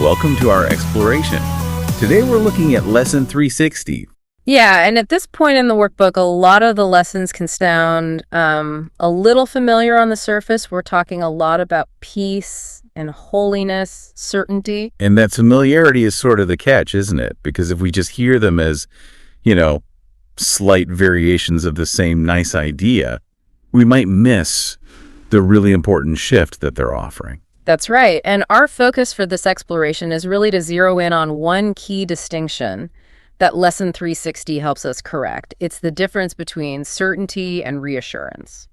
welcome to our exploration. Today we're looking at Lesson 360. Yeah, and at this point in the workbook, a lot of the lessons can sound a little familiar on the surface. We're talking a lot about peace and holiness, certainty. And that familiarity is sort of the catch, isn't it? Because if we just hear them as, slight variations of the same nice idea, we might miss the really important shift that they're offering. That's right. And our focus for this exploration is really to zero in on one key distinction that Lesson 360 helps us correct. It's the difference between certainty and reassurance.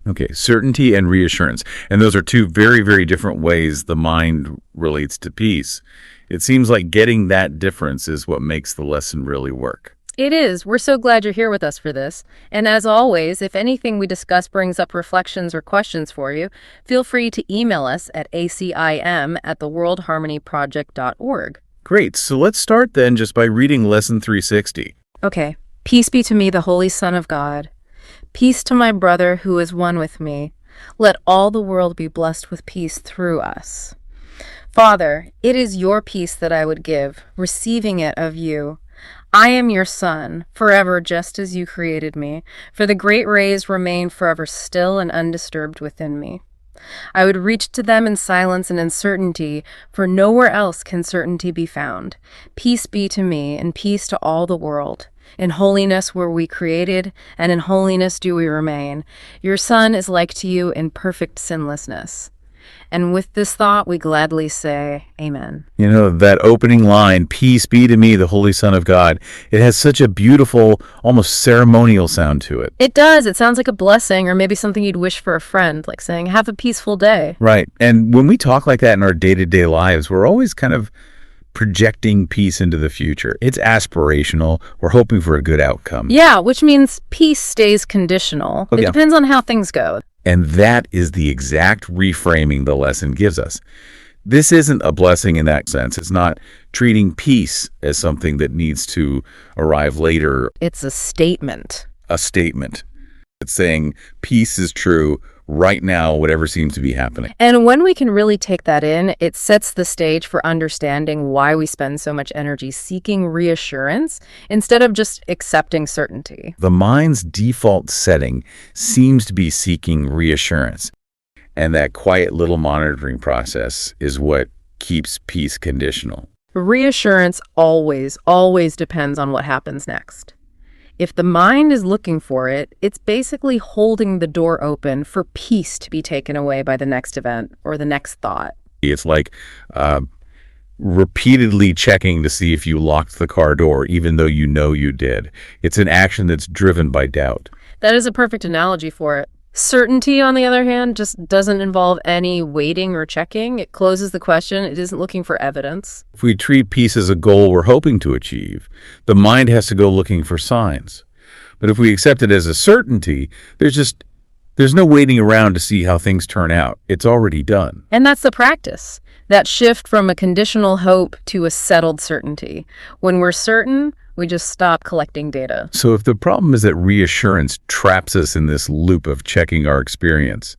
Okay, certainty and reassurance. And those are two very, very different ways the mind relates to peace. It seems like getting that difference is what makes the lesson really work. It is. We're so glad you're here with us for this. And as always, if anything we discuss brings up reflections or questions for you, feel free to email us at acim@theworldharmonyproject.org. Great. So let's start then just by reading Lesson 360. Okay. Peace be to me, the Holy Son of God. Peace to my brother who is one with me. Let all the world be blessed with peace through us. Father, it is your peace that I would give, receiving it of you. I am your son, forever just as you created me, for the great rays remain forever still and undisturbed within me. I would reach to them in silence and in certainty, for nowhere else can certainty be found. Peace be to me, and peace to all the world. In holiness were we created, and in holiness do we remain. Your Son is like to you in perfect sinlessness. And with this thought, we gladly say, Amen. That opening line, peace be to me, the Holy Son of God, it has such a beautiful, almost ceremonial sound to it. It does. It sounds like a blessing or maybe something you'd wish for a friend, like saying, have a peaceful day. Right. And when we talk like that in our day-to-day lives, we're always kind of projecting peace into the future. It's aspirational. We're hoping for a good outcome. Yeah, which means peace stays conditional. It depends on how things go. And that is the exact reframing the lesson gives us. This isn't a blessing in that sense. It's not treating peace as something that needs to arrive later. It's a statement. A statement. It's saying peace is true right now, whatever seems to be happening. And when we can really take that in, it sets the stage for understanding why we spend so much energy seeking reassurance instead of just accepting certainty. The mind's default setting seems to be seeking reassurance. And that quiet little monitoring process is what keeps peace conditional. Reassurance always depends on what happens next. If the mind is looking for it, it's basically holding the door open for peace to be taken away by the next event or the next thought. It's like repeatedly checking to see if you locked the car door, even though you know you did. It's an action that's driven by doubt. That is a perfect analogy for it. Certainty, on the other hand, just doesn't involve any waiting or checking. It closes the question. It isn't looking for evidence. If we treat peace as a goal we're hoping to achieve, the mind has to go looking for signs. But if we accept it as a certainty, there's no waiting around to see how things turn out. It's already done. And that's the practice. That shift from a conditional hope to a settled certainty. When we're certain, we just stop collecting data. So if the problem is that reassurance traps us in this loop of checking our experience,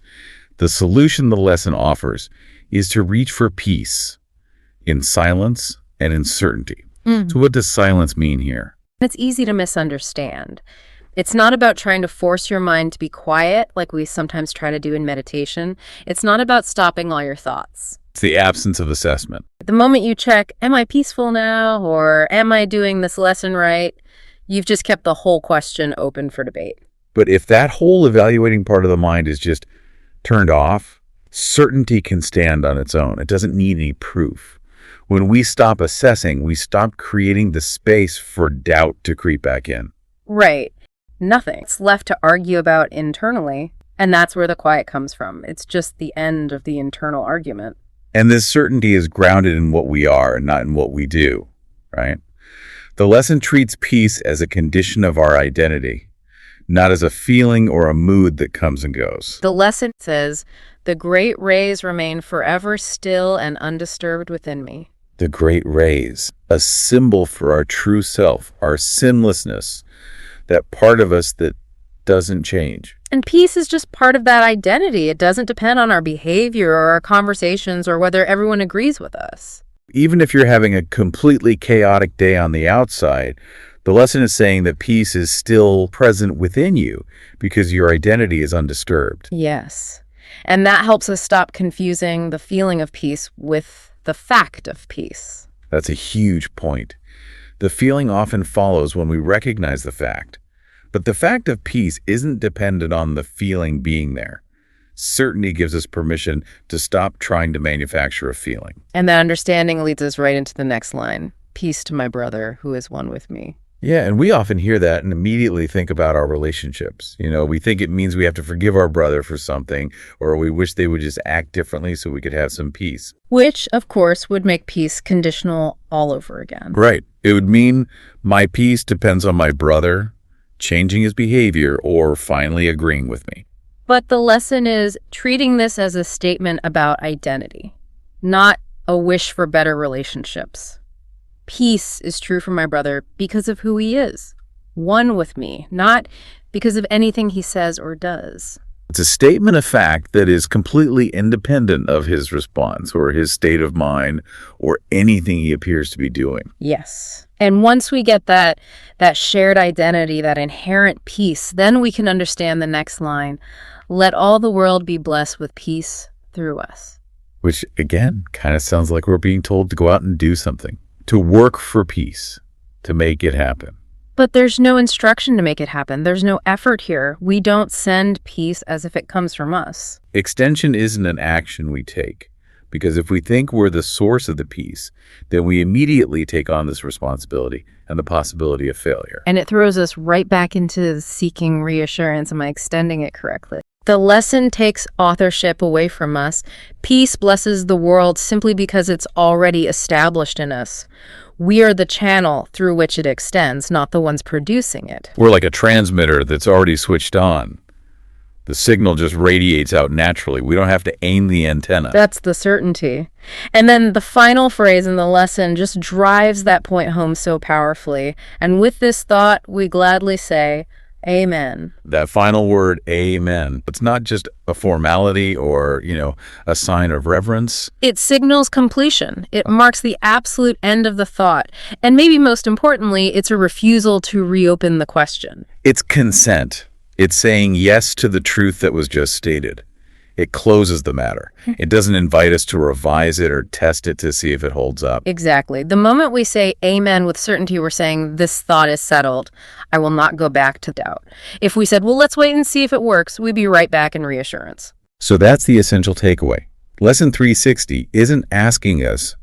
the solution the lesson offers is to reach for peace in silence and in certainty. So what does silence mean here? It's easy to misunderstand. It's not about trying to force your mind to be quiet like we sometimes try to do in meditation. It's not about stopping all your thoughts. It's the absence of assessment. The moment you check, am I peaceful now, or am I doing this lesson right, you've just kept the whole question open for debate. But if that whole evaluating part of the mind is just turned off, certainty can stand on its own. It doesn't need any proof. When we stop assessing, we stop creating the space for doubt to creep back in. Right. Nothing's left to argue about internally, and that's where the quiet comes from. It's just the end of the internal argument. And this certainty is grounded in what we are and not in what we do, right? The lesson treats peace as a condition of our identity, not as a feeling or a mood that comes and goes. The lesson says, the great rays remain forever still and undisturbed within me. The great rays, a symbol for our true self, our sinlessness, that part of us that doesn't change. And peace is just part of that identity. It doesn't depend on our behavior or our conversations or whether everyone agrees with us. Even if you're having a completely chaotic day on the outside, the lesson is saying that peace is still present within you because your identity is undisturbed. Yes. And that helps us stop confusing the feeling of peace with the fact of peace. That's a huge point. The feeling often follows when we recognize the fact. But the fact of peace isn't dependent on the feeling being there. Certainty gives us permission to stop trying to manufacture a feeling. And that understanding leads us right into the next line. Peace to my brother who is one with me. Yeah, and we often hear that and immediately think about our relationships. We think it means we have to forgive our brother for something, or we wish they would just act differently so we could have some peace. Which, of course, would make peace conditional all over again. Right. It would mean my peace depends on my brother changing his behavior or finally agreeing with me. But the lesson is treating this as a statement about identity, not a wish for better relationships. Peace is true for my brother because of who he is, one with me, not because of anything he says or does. It's a statement of fact that is completely independent of his response or his state of mind or anything he appears to be doing. Yes. And once we get that shared identity, that inherent peace, then we can understand the next line. Let all the world be blessed with peace through us. Which, again, kind of sounds like we're being told to go out and do something, to work for peace, to make it happen. But there's no instruction to make it happen. There's no effort here. We don't send peace as if it comes from us. Extension isn't an action we take, because if we think we're the source of the peace, then we immediately take on this responsibility and the possibility of failure. And it throws us right back into seeking reassurance. Am I extending it correctly? The lesson takes authorship away from us. Peace blesses the world simply because it's already established in us. We are the channel through which it extends, not the ones producing it. We're like a transmitter that's already switched on. The signal just radiates out naturally. We don't have to aim the antenna. That's the certainty. And then the final phrase in the lesson just drives that point home so powerfully. And with this thought, we gladly say, Amen. That final word, amen, it's not just a formality or, a sign of reverence. It signals completion. It marks the absolute end of the thought. And maybe most importantly, it's a refusal to reopen the question. It's consent. It's saying yes to the truth that was just stated. It closes the matter. It doesn't invite us to revise it or test it to see if it holds up. Exactly. The moment we say amen with certainty, we're saying this thought is settled. I will not go back to doubt. If we said, well, let's wait and see if it works, we'd be right back in reassurance. So that's the essential takeaway. Lesson 360 isn't asking us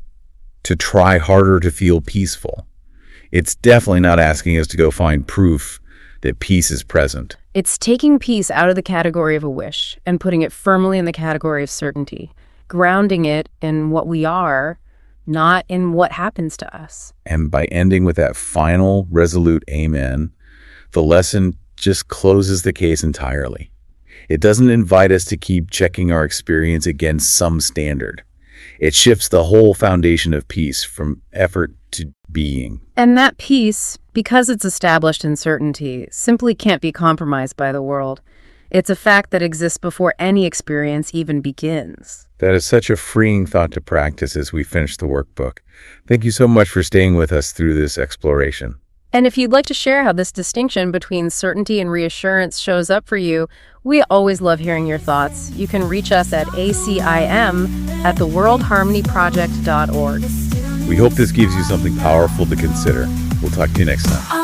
to try harder to feel peaceful. It's definitely not asking us to go find proof that peace is present. It's taking peace out of the category of a wish and putting it firmly in the category of certainty, grounding it in what we are, not in what happens to us. And by ending with that final resolute amen, the lesson just closes the case entirely. It doesn't invite us to keep checking our experience against some standard. It shifts the whole foundation of peace from effort to being. And that peace, because it's established in certainty, simply can't be compromised by the world. It's a fact that exists before any experience even begins. That is such a freeing thought to practice as we finish the workbook. Thank you so much for staying with us through this exploration. And if you'd like to share how this distinction between certainty and reassurance shows up for you, we always love hearing your thoughts. You can reach us at ACIM@theworldharmonyproject.org. We hope this gives you something powerful to consider. We'll talk to you next time.